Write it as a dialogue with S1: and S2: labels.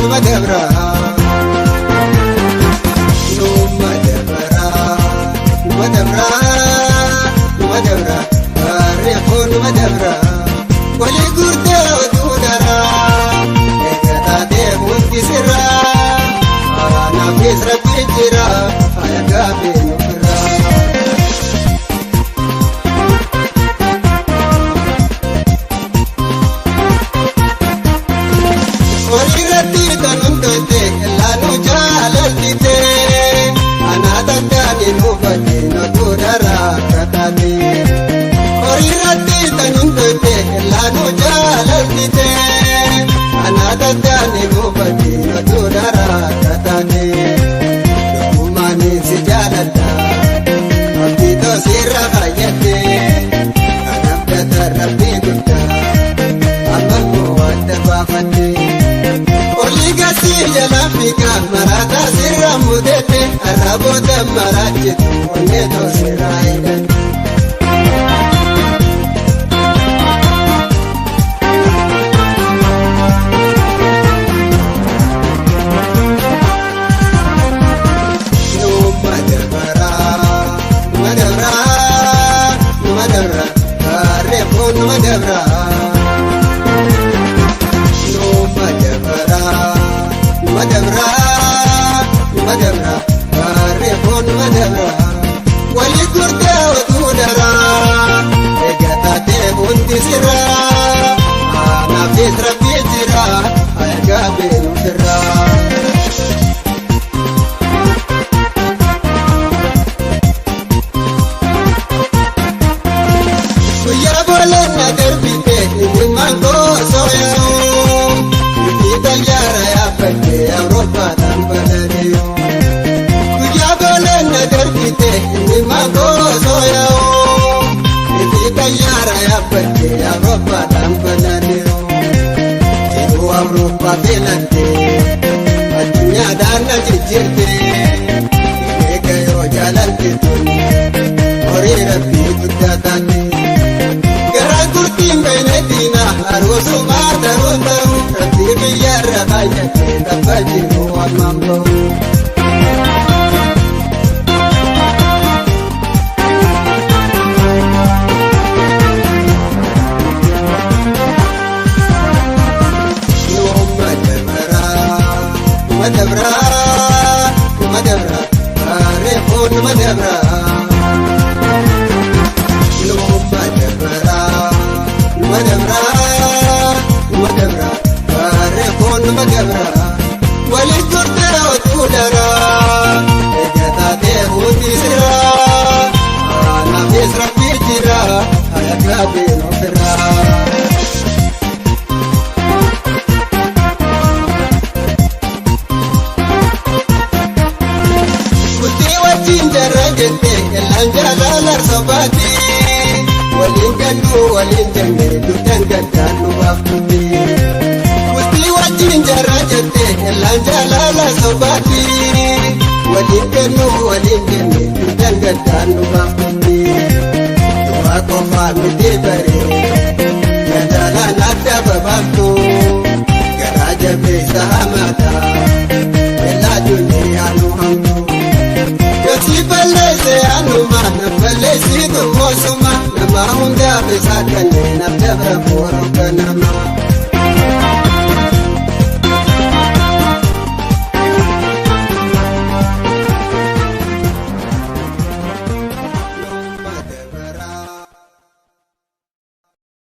S1: madabra madabra reefon madabra wali gurtee oduu daraa eeggataa mutti sirraa naafis rabbi jira faaya gaafii nufirraa. Walirratti kan hundoote laanuu jaalalchite anaatattaani nuufate notuu daraa kataate. Walirratti kan hundoote laanuu jaalalchite anaatattaani nuufate notuu daraa kataate. Lubbummaanii si jaaladha abdii toosirra baay'atte kan abdata rabbii guddaa amma koo adda baafatte. Oligasi jalafika marata sirra mudete arabota marachitu oneto sirra idan. Madabra, repon madabra. Madabra, reefon madabra wali gurtee oduu daraa eeggataa mutti sirraa naafis rabbi jira faaya gaafii nufirraa. Guyyaa boolonna darbite ilmaan koo sooyoo itti xayyaara yaabbate Awurooppaataan balali'oo. Guyyaa boolonna darbite ilmaan koo sooyoo itti xayyaara yaabbate Awurooppaataan balali'oo. Jiruu Awurooppaa beelante addunyaadhaan na jijjiirte eega yoo jaalalti tun horii rabbii guddaa taate. Gurtiin beeyneetiina aroosuma ta'uu ta'u rabbii biyyarra baay'ate tapha jiru ammaan ba'u. Madabra reefon madabra. Madabra, reefon madabra wali gurtee oduu daraa eeggataa mutti sirraa naafis rabbi jira faaya gaafii nufirraa. Gurtii wajjin jarra jette elaan jaalala sobaati. Waliin gaddu waliin jenne duddan gaddaan nu baaftutti. Gurtii wajjin jarra jette elaan jaalala sobaati. Waliin gaddu waliin jenne duddan gaddaan nu baaftutti. Du'a qofaa miti baree gadaalaan adda babaaftu. Garaa jabeessa hamaata elaa dunyaan nu hamtu. Yosi balleesse anuma na balleessitu moosuma nama hundaa bisaa kanneen abdabra booroo kanama.